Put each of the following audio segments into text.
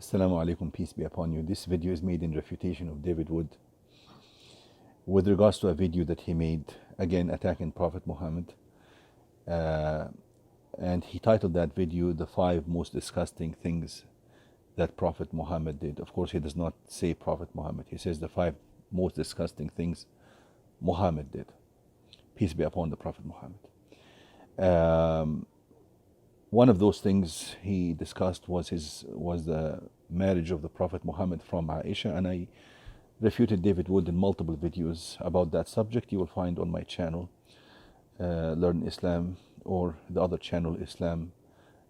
Assalamu alaikum, peace be upon you. This video is made in refutation of David Wood with regards to a video that he made, again attacking Prophet Muhammad. And he titled that video, "The 5 Most Disgusting Things That Prophet Muhammad Did." Of course, he does not say Prophet Muhammad. He says the 5 most disgusting things Muhammad did. Peace be upon the Prophet Muhammad. One of those things he discussed was the marriage of the Prophet Muhammad from Aisha, and I refuted David Wood in multiple videos about that subject. You will find on my channel, Learn Islam, or the other channel, Islam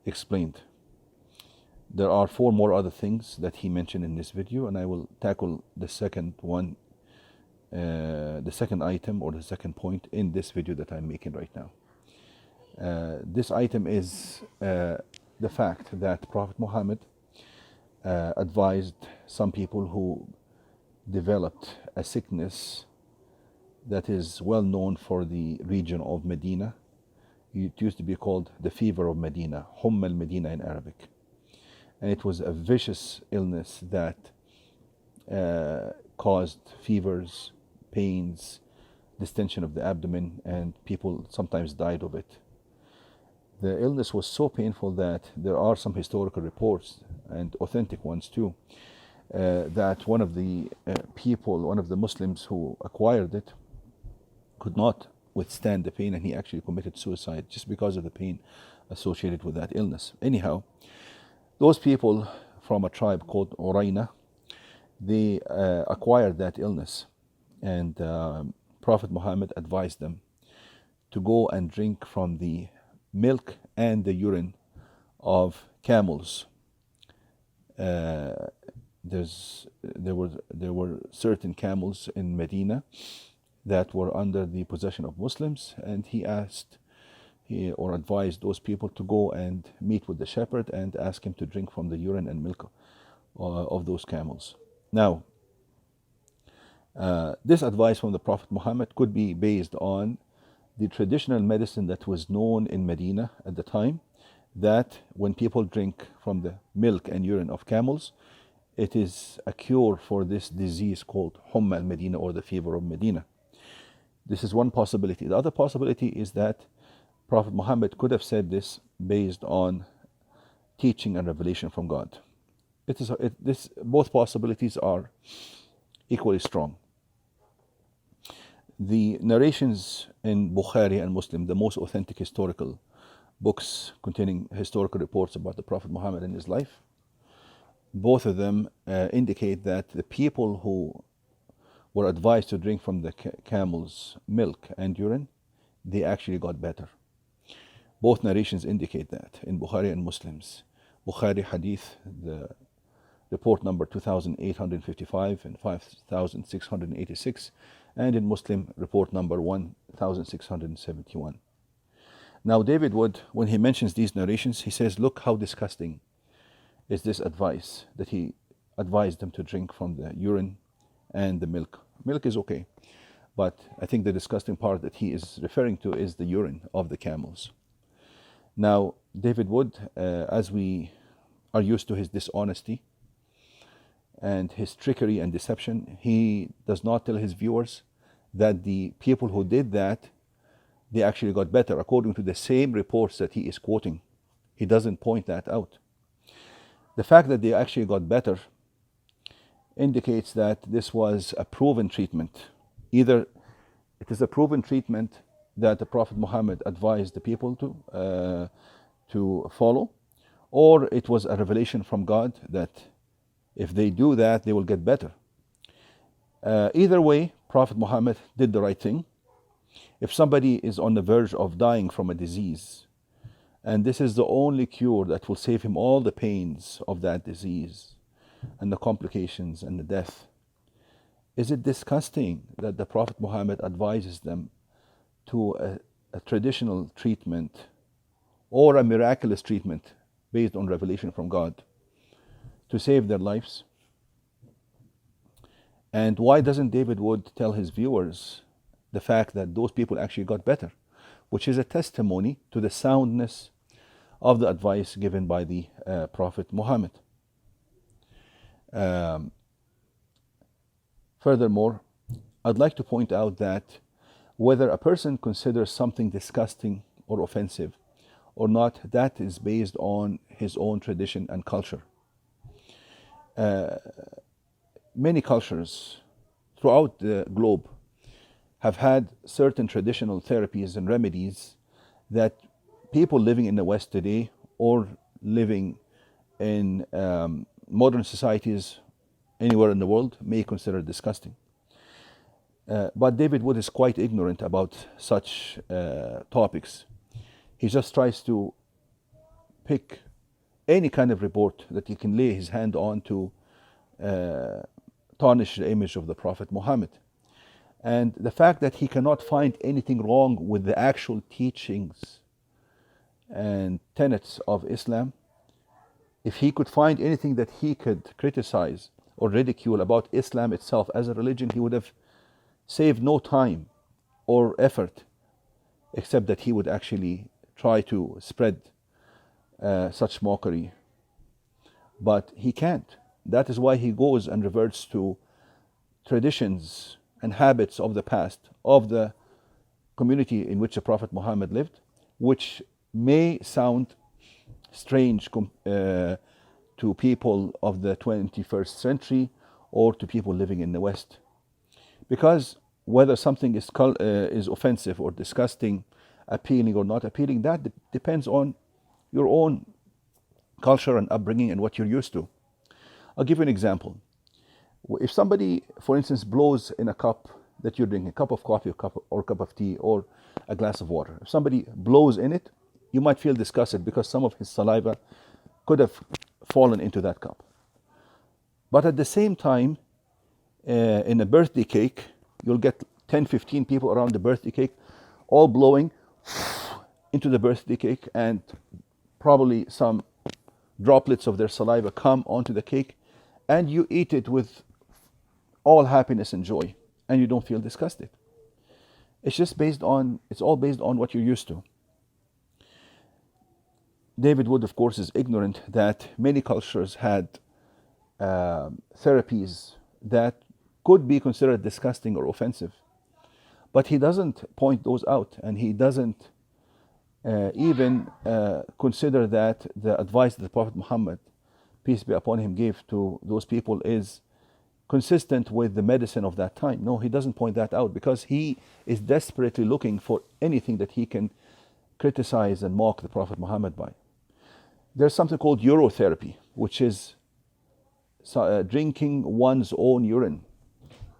Explained. There are 4 more other things that he mentioned in this video, and I will tackle the second one, the second item or the second point in this video that I'm making right now. This item is the fact that Prophet Muhammad advised some people who developed a sickness that is well known for the region of Medina. It used to be called the fever of Medina, al-Medina in Arabic. And it was a vicious illness that caused fevers, pains, distension of the abdomen, and people sometimes died of it. The illness was so painful that there are some historical reports, and authentic ones too, that one of the one of the Muslims who acquired it, could not withstand the pain, and he actually committed suicide just because of the pain associated with that illness. Anyhow, those people from a tribe called Urine, they acquired that illness, and Prophet Muhammad advised them to go and drink from the milk and the urine of camels. There were certain camels in Medina that were under the possession of Muslims, and he advised those people to go and meet with the shepherd and ask him to drink from the urine and milk of those camels. Now, this advice from the Prophet Muhammad could be based on the traditional medicine that was known in Medina at the time, that when people drink from the milk and urine of camels, it is a cure for this disease called al-Medina, or the fever of Medina. This is one possibility. The other possibility is that Prophet Muhammad could have said this based on teaching and revelation from God. Both possibilities are equally strong. The narrations in Bukhari and Muslim, the most authentic historical books containing historical reports about the Prophet Muhammad and his life, both of them indicate that the people who were advised to drink from the camel's milk and urine, they actually got better. Both narrations indicate that in Bukhari and Muslims. Bukhari hadith, the report number 2855 and 5686, and in Muslim report number 1671. Now David Wood, when he mentions these narrations, he says, look how disgusting is this advice, that he advised them to drink from the urine and the milk. Milk is okay, but I think the disgusting part that he is referring to is the urine of the camels. Now David Wood, as we are used to his dishonesty and his trickery and deception, he does not tell his viewers that the people who did that, they actually got better according to the same reports that he is quoting. He doesn't point that out. The fact that they actually got better indicates that this was a proven treatment. Either it is a proven treatment that the Prophet Muhammad advised the people to follow, or it was a revelation from God that if they do that, they will get better. Either way, Prophet Muhammad did the right thing. If somebody is on the verge of dying from a disease, and this is the only cure that will save him all the pains of that disease and the complications and the death, is it disgusting that the Prophet Muhammad advises them to a traditional treatment or a miraculous treatment based on revelation from God to save their lives? And why doesn't David Wood tell his viewers the fact that those people actually got better, which is a testimony to the soundness of the advice given by the Prophet Muhammad? Um, Furthermore, I'd like to point out that whether a person considers something disgusting or offensive or not, that is based on his own tradition and culture. Many cultures throughout the globe have had certain traditional therapies and remedies that people living in the West today or living in modern societies anywhere in the world may consider disgusting. But David Wood is quite ignorant about such topics. He just tries to pick any kind of report that he can lay his hand on to tarnish the image of the Prophet Muhammad. And the fact that he cannot find anything wrong with the actual teachings and tenets of Islam, if he could find anything that he could criticize or ridicule about Islam itself as a religion, he would have saved no time or effort, except that he would actually try to spread such mockery. But he can't. That is why he goes and reverts to traditions and habits of the past, of the community in which the Prophet Muhammad lived, which may sound strange to people of the 21st century or to people living in the West. Because whether something is offensive or disgusting, appealing or not appealing, that depends on your own culture and upbringing and what you're used to. I'll give you an example. If somebody, for instance, blows in a cup that you're drinking, a cup of coffee or a cup of tea or a glass of water, if somebody blows in it, you might feel disgusted because some of his saliva could have fallen into that cup. But at the same time, in a birthday cake, you'll get 10, 15 people around the birthday cake, all blowing into the birthday cake, and probably some droplets of their saliva come onto the cake, and you eat it with all happiness and joy, and you don't feel disgusted. It's all based on what you're used to. David Wood, of course, is ignorant that many cultures had therapies that could be considered disgusting or offensive. But he doesn't point those out, and he doesn't even consider that the advice that the Prophet Muhammad, peace be upon him, gave to those people is consistent with the medicine of that time. No, he doesn't point that out because he is desperately looking for anything that he can criticize and mock the Prophet Muhammad by. There's something called urotherapy, which is drinking one's own urine.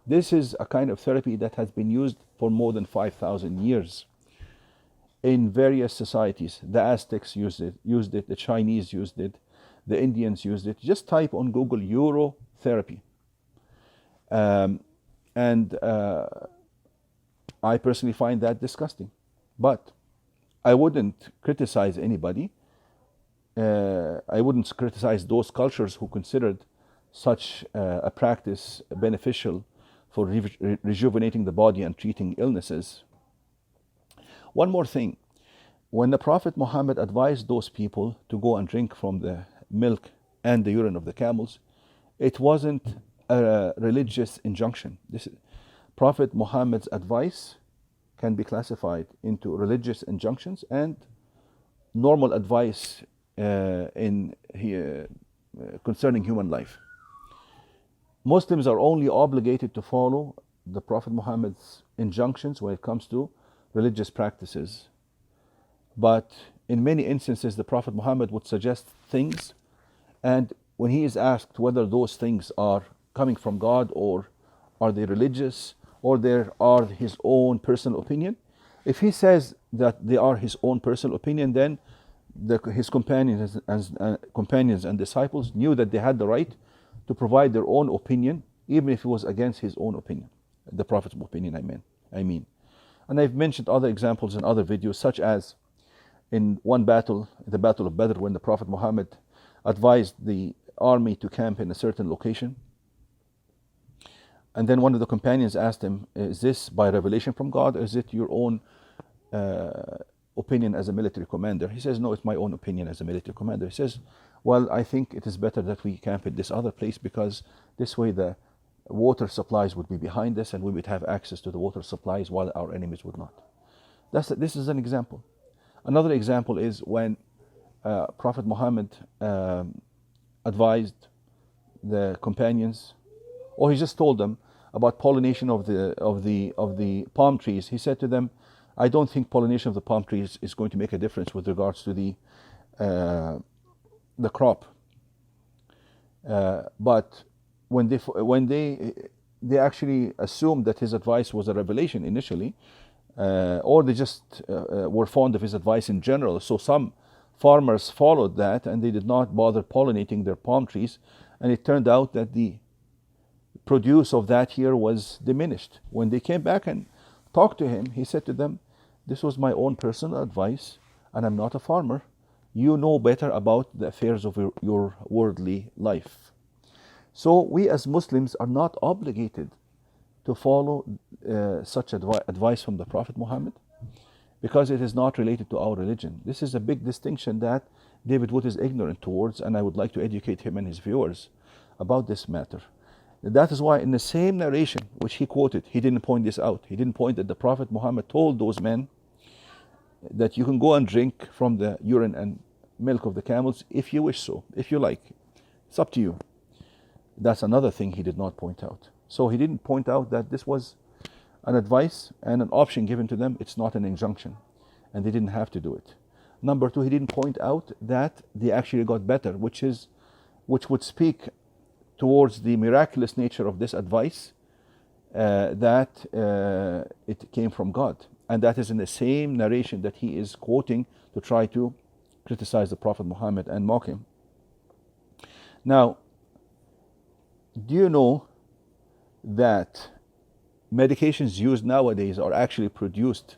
This is a kind of therapy that has been used for more than 5,000 years in various societies. The Aztecs used it, the Chinese used it, the Indians used it. Just type on Google urotherapy. And I personally find that disgusting. But I wouldn't criticize anybody. I wouldn't criticize those cultures who considered such a practice beneficial for rejuvenating the body and treating illnesses. One more thing. When the Prophet Muhammad advised those people to go and drink from the milk and the urine of the camels, it wasn't a religious injunction. Prophet Muhammad's advice can be classified into religious injunctions and normal advice concerning human life. Muslims are only obligated to follow the Prophet Muhammad's injunctions when it comes to religious practices. But in many instances, the Prophet Muhammad would suggest things, and when he is asked whether those things are coming from God or are they religious or they are his own personal opinion, if he says that they are his own personal opinion, then his companions and disciples knew that they had the right to provide their own opinion, even if it was against his own opinion, the Prophet's opinion, I mean. And I've mentioned other examples in other videos, such as in one battle, the Battle of Badr, when the Prophet Muhammad advised the army to camp in a certain location. And then one of the companions asked him, is this by revelation from God, or is it your own opinion as a military commander. He says, no, it's my own opinion as a military commander. He says, well, I think it is better that we camp at this other place because this way the water supplies would be behind us and we would have access to the water supplies while our enemies would not. This is an example. Another example is when Prophet Muhammad advised the companions, or he just told them about pollination of the palm trees. He said to them, I don't think pollination of the palm trees is going to make a difference with regards to the crop. But when they actually assumed that his advice was a revelation initially, or they just were fond of his advice in general. So some farmers followed that and they did not bother pollinating their palm trees, and it turned out that the produce of that year was diminished. When they came back and talked to him, he said to them, this was my own personal advice and I'm not a farmer. You know better about the affairs of your worldly life. So we as Muslims are not obligated to follow such advice from the Prophet Muhammad because it is not related to our religion. This is a big distinction that David Wood is ignorant towards, and I would like to educate him and his viewers about this matter. That is why in the same narration which he quoted, he didn't point this out. He didn't point that the Prophet Muhammad told those men that you can go and drink from the urine and milk of the camels if you wish so, if you like. It's up to you. That's another thing he did not point out. So he didn't point out that this was an advice and an option given to them. It's not an injunction, and they didn't have to do it. Number two, he didn't point out that they actually got better, which would speak towards the miraculous nature of this advice, that it came from God. And that is in the same narration that he is quoting to try to criticize the Prophet Muhammad and mock him. Now, do you know that medications used nowadays are actually produced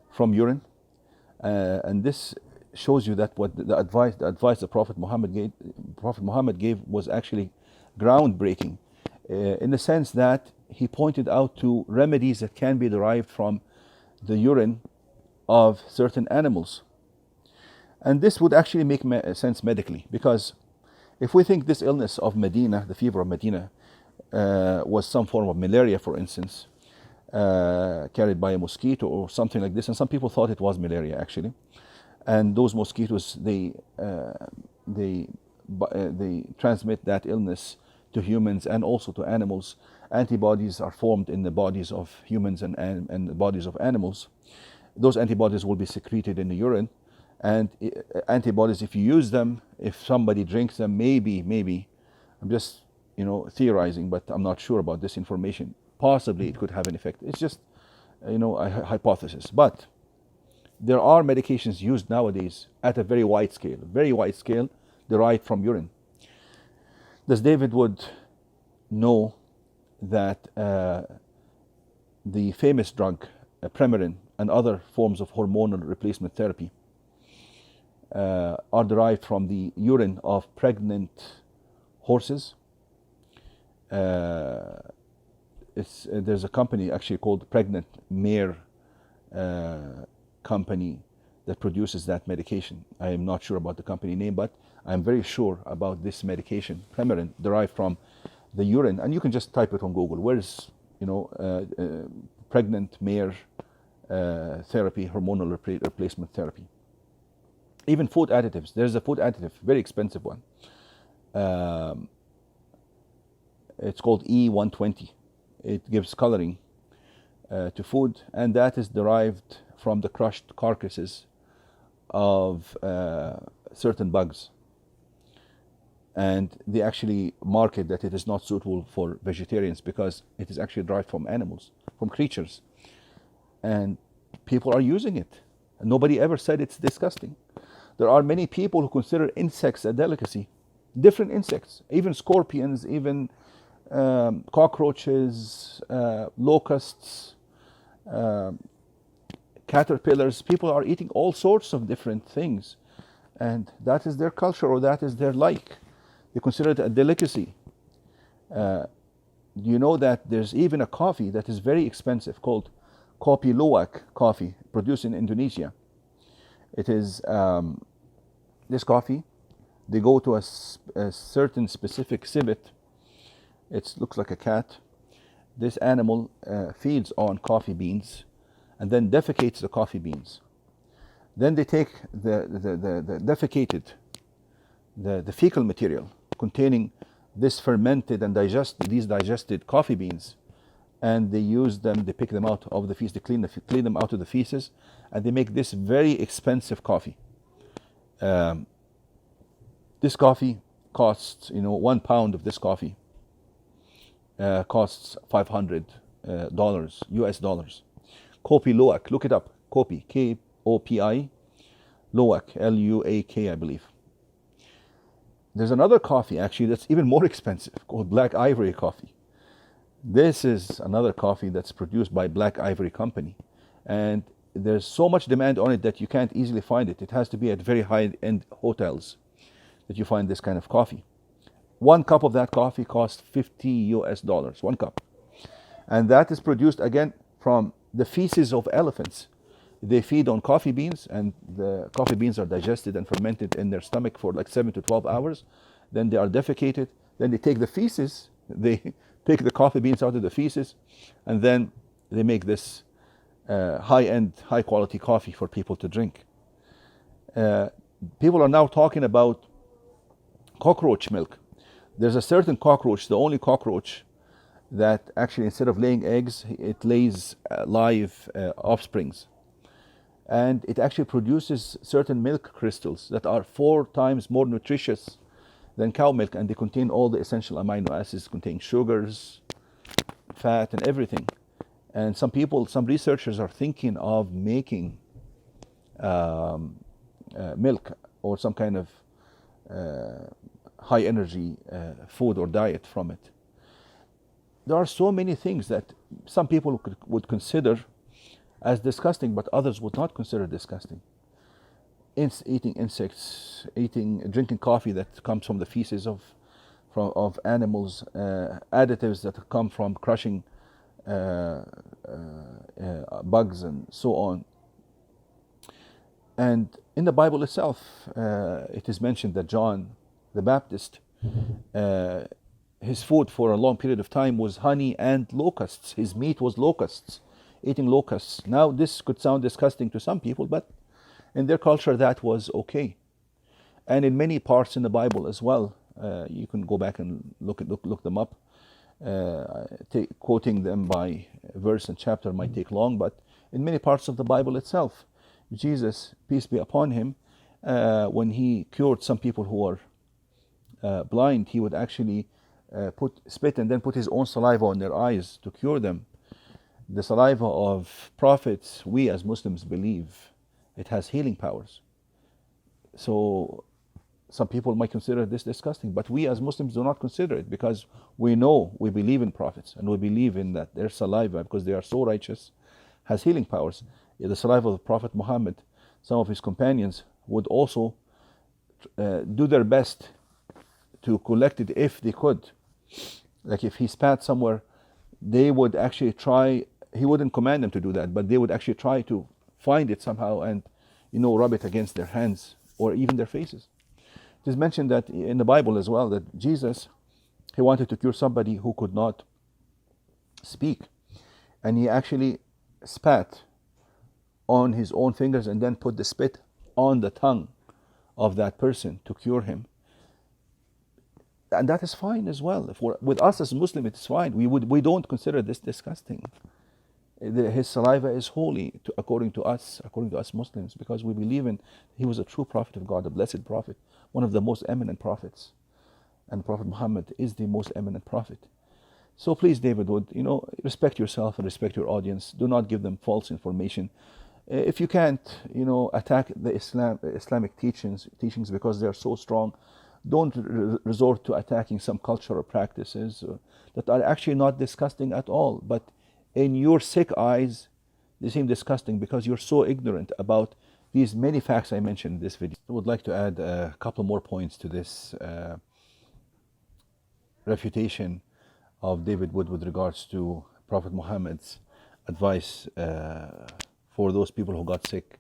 from urine? And this shows you that what the advice the Prophet Muhammad gave was actually groundbreaking, in the sense that he pointed out to remedies that can be derived from the urine of certain animals. And this would actually make sense medically, because if we think this illness of Medina, the fever of Medina, was some form of malaria, for instance, carried by a mosquito or something like this, and some people thought it was malaria actually, and those mosquitoes, they transmit that illness to humans and also to animals. Antibodies are formed in the bodies of humans and the bodies of animals. Those antibodies will be secreted in the urine, and antibodies, if you use them, if somebody drinks them, maybe, I'm just theorizing, but I'm not sure about this information. Possibly it could have an effect. It's just a hypothesis. But there are medications used nowadays at a very wide scale, derived from urine. Does David Wood know that the famous drug Premarin and other forms of hormonal replacement therapy are derived from the urine of pregnant horses? There's a company actually called Pregnant Mare Company that produces that medication. I am not sure about the company name, but I'm very sure about this medication, Premarin, derived from the urine. And you can just type it on Google. Where's pregnant mare therapy, hormonal replacement therapy. Even food additives. There's a food additive, very expensive one. It's called E120. It gives coloring to food, and that is derived from the crushed carcasses of certain bugs. And they actually market that it is not suitable for vegetarians because it is actually derived from animals, from creatures. And people are using it. And nobody ever said it's disgusting. There are many people who consider insects a delicacy. Different insects, even scorpions, even cockroaches, locusts, caterpillars. People are eating all sorts of different things. And that is their culture, or that is their like. They consider it a delicacy. You know that there's even a coffee that is very expensive called Kopi Luwak coffee, produced in Indonesia. It is this coffee. They go to a certain specific civet. It looks like a cat. This animal feeds on coffee beans and then defecates the coffee beans. Then they take the defecated, the fecal material containing this fermented and these digested coffee beans, and they use them, they pick them out of the feces, they clean them out of the feces, and they make this very expensive coffee. This coffee costs, 1 pound of this coffee costs $500 US dollars. Kopi Luwak, look it up. Kopi, Kopi, Luwak, Luak, I believe. There's another coffee actually that's even more expensive called Black Ivory coffee. This is another coffee that's produced by Black Ivory Company, and there's so much demand on it that you can't easily find it. It has to be at very high-end hotels that you find this kind of coffee. 1 cup of that coffee costs $50 US dollars, 1 cup. And that is produced again from the feces of elephants. They feed on coffee beans, and the coffee beans are digested and fermented in their stomach for like 7 to 12 hours. Then they are defecated. Then they take the feces, they pick the coffee beans out of the feces, and then they make this high-end, high-quality coffee for people to drink. People are now talking about cockroach milk. There's a certain cockroach, the only cockroach that actually, instead of laying eggs, it lays live offsprings. And it actually produces certain milk crystals that are 4 times more nutritious than cow milk, and they contain all the essential amino acids, contain sugars, fat, and everything. And some researchers are thinking of making milk or some kind of high energy food or diet from it. There are so many things that some people would consider as disgusting, but others would not consider disgusting. Eating insects, drinking coffee that comes from the feces of animals, additives that come from crushing bugs and so on. And in the Bible itself, it is mentioned that John the Baptist, his food for a long period of time was honey and locusts. His meat was locusts, eating locusts. Now this could sound disgusting to some people, but in their culture that was okay. And in many parts in the Bible as well, you can go back and look them up. Quoting them by verse and chapter might take long, but in many parts of the Bible itself, Jesus, peace be upon him, when he cured some people who were blind, he would actually spit and then put his own saliva on their eyes to cure them. The saliva of prophets, we as Muslims believe it has healing powers. So some people might consider this disgusting, but we as Muslims do not consider it, because we believe in prophets, and we believe in that their saliva, because they are so righteous, has healing powers. The saliva of the Prophet Mohammed, some of his companions would also do their best to collect it if they could. Like if he spat somewhere, they would actually try, he wouldn't command them to do that, but they would actually try to find it somehow and rub it against their hands or even their faces. It is mentioned that in the Bible as well, that Jesus, he wanted to cure somebody who could not speak, and he actually spat on his own fingers and then put the spit on the tongue of that person to cure him. And that is fine as well. With us as Muslims, it's fine. We don't consider this disgusting. His saliva is holy according to us Muslims, because we believe he was a true prophet of God, a blessed prophet, one of the most eminent prophets. And Prophet Muhammad is the most eminent prophet. So please, David Wood, respect yourself and respect your audience. Do not give them false information. If you can't, attack the Islamic teachings because they are so strong, don't resort to attacking some cultural practices that are actually not disgusting at all. But in your sick eyes, they seem disgusting because you're so ignorant about these many facts I mentioned in this video. I would like to add a couple more points to this refutation of David Wood with regards to Prophet Muhammad's advice for those people who got sick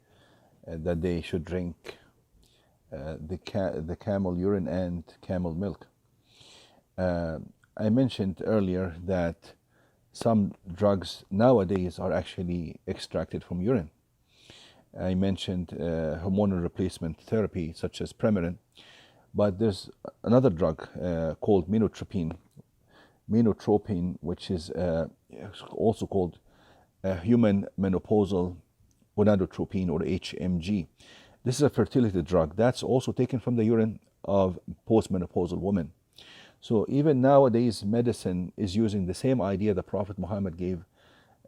that they should drink the camel urine and camel milk. I mentioned earlier that some drugs nowadays are actually extracted from urine. I mentioned hormonal replacement therapy such as Premarin, but there's another drug called minotropine, which is also called human menopausal gonadotropin, or HMG. This is a fertility drug that's also taken from the urine of postmenopausal women. So even nowadays, medicine is using the same idea the Prophet Muhammad gave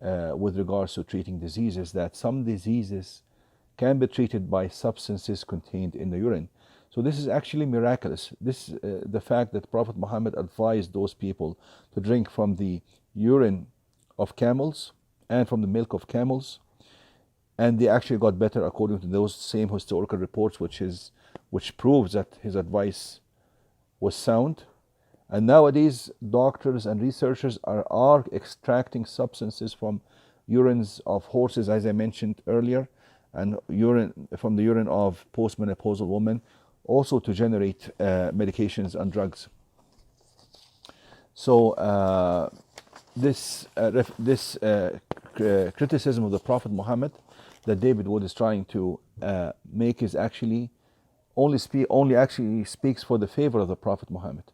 with regards to treating diseases, that some diseases can be treated by substances contained in the urine. So this is actually miraculous. The fact that Prophet Muhammad advised those people to drink from the urine of camels and from the milk of camels, and they actually got better according to those same historical reports, which proves that his advice was sound. And nowadays, doctors and researchers are extracting substances from urines of horses, as I mentioned earlier, and from the urine of postmenopausal women, also to generate medications and drugs. So this criticism of the Prophet Muhammad that David Wood is trying to make is actually only actually speaks for the favor of the Prophet Muhammad,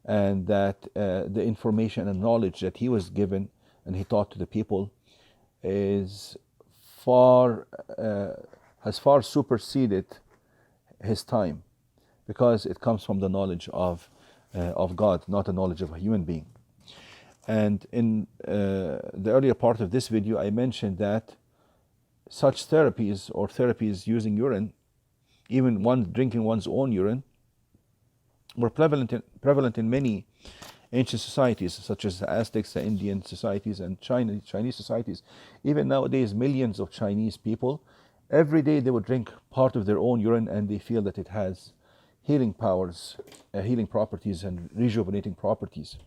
and that the information and knowledge that he was given and he taught to the people has far superseded his time, because it comes from the knowledge of God, not the knowledge of a human being. And in the earlier part of this video, I mentioned that such therapies, or therapies using urine, even drinking one's own urine, were prevalent in many ancient societies, such as the Aztecs, the Indian societies, and Chinese societies. Even nowadays, millions of Chinese people, every day they would drink part of their own urine, and they feel that it has healing powers, healing properties, and rejuvenating properties.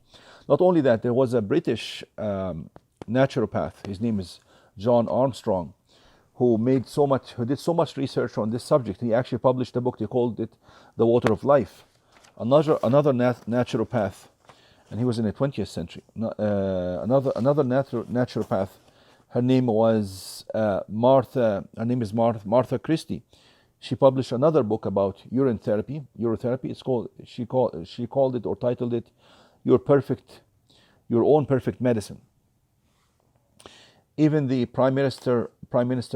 Not only that, there was a British naturopath. His name is John Armstrong, who did so much research on this subject. He actually published a book. He called it The Water of Life. Another naturopath, and he was in the 20th century. Another naturopath. Her name was Martha. Her name is Martha Christie. She published another book about urotherapy. She called it, or titled it, Your Own Perfect Medicine. Even the Prime Minister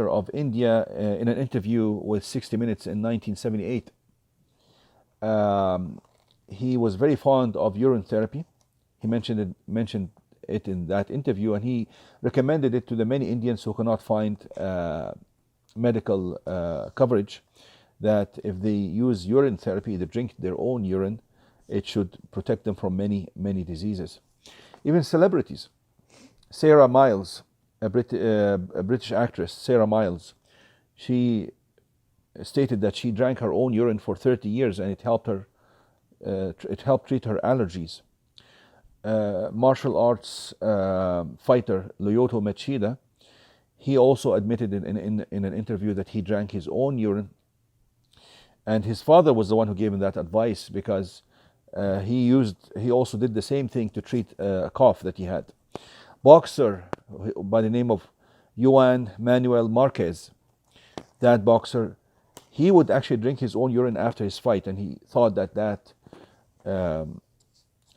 of India, in an interview with 60 Minutes in 1978, he was very fond of urine therapy. He mentioned it in that interview, and he recommended it to the many Indians who cannot find medical coverage, that if they use urine therapy, they drink their own urine, it should protect them from many diseases. Even celebrities. Sarah Miles, a British actress, Sarah Miles, she stated that she drank her own urine for 30 years, and it helped treat her allergies. Martial arts fighter Lyoto Machida, he also admitted in an interview that he drank his own urine, and his father was the one who gave him that advice, because he also did the same thing to treat a cough that he had. Boxer by the name of Juan Manuel Marquez, that boxer, he would actually drink his own urine after his fight, and he thought that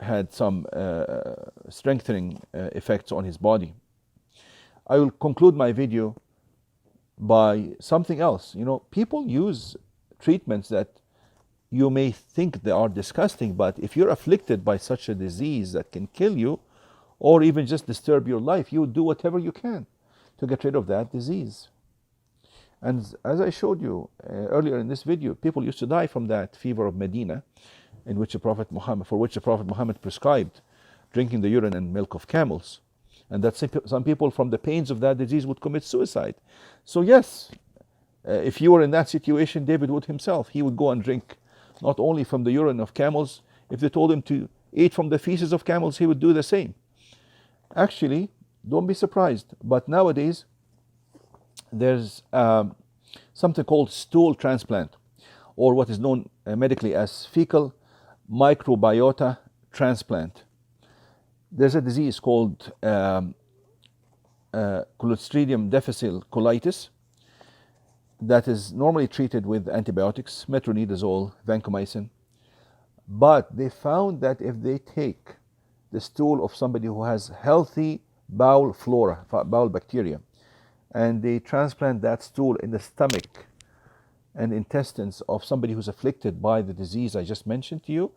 had some strengthening effects on his body. I will conclude my video by something else. People use treatments that you may think they are disgusting, but if you're afflicted by such a disease that can kill you, or even just disturb your life, you do whatever you can to get rid of that disease. And as I showed you earlier in this video, people used to die from that fever of Medina, for which the Prophet Muhammad prescribed drinking the urine and milk of camels. And that some people from the pains of that disease would commit suicide. So yes, if you were in that situation, David Wood himself, he would go and drink not only from the urine of camels. If they told him to eat from the feces of camels, he would do the same. Actually, don't be surprised, but nowadays there's something called stool transplant, or what is known medically as fecal microbiota transplant. There's a disease called Clostridium difficile colitis that is normally treated with antibiotics, metronidazole, vancomycin. But they found that if they take the stool of somebody who has healthy bowel flora, bowel bacteria, and they transplant that stool in the stomach and intestines of somebody who's afflicted by the disease I just mentioned to you,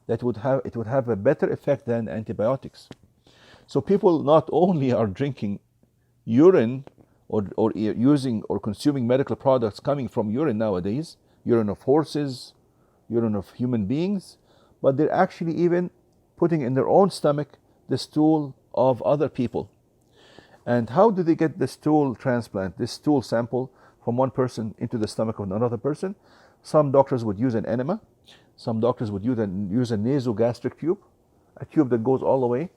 it would have a better effect than antibiotics. So people not only are drinking urine or using or consuming medical products coming from urine nowadays, urine of horses, urine of human beings, but they're actually even putting in their own stomach the stool of other people. And how do they get the stool transplant, this stool sample from one person into the stomach of another person? Some doctors would use an enema. Some doctors would use a nasogastric tube, a tube that goes all the way,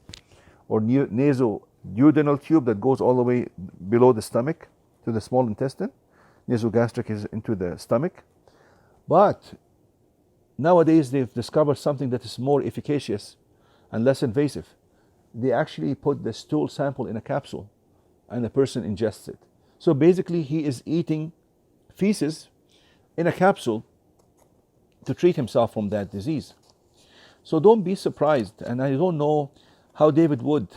or nasoduodenal tube that goes all the way below the stomach to the small intestine. Nasogastric is into the stomach. But nowadays they've discovered something that is more efficacious and less invasive. They actually put the stool sample in a capsule and the person ingests it. So basically he is eating feces in a capsule to treat himself from that disease. So don't be surprised, and I don't know how David would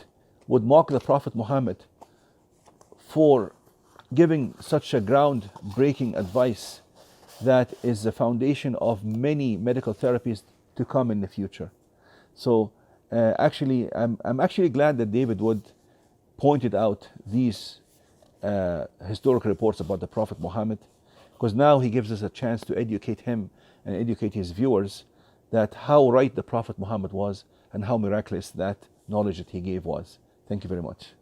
mock the Prophet Muhammad for giving such a groundbreaking advice that is the foundation of many medical therapies to come in the future. So actually, I'm actually glad that David Wood pointed out these historical reports about the Prophet Muhammad, because now he gives us a chance to educate him and educate his viewers that how right the Prophet Muhammad was and how miraculous that knowledge that he gave was. Thank you very much.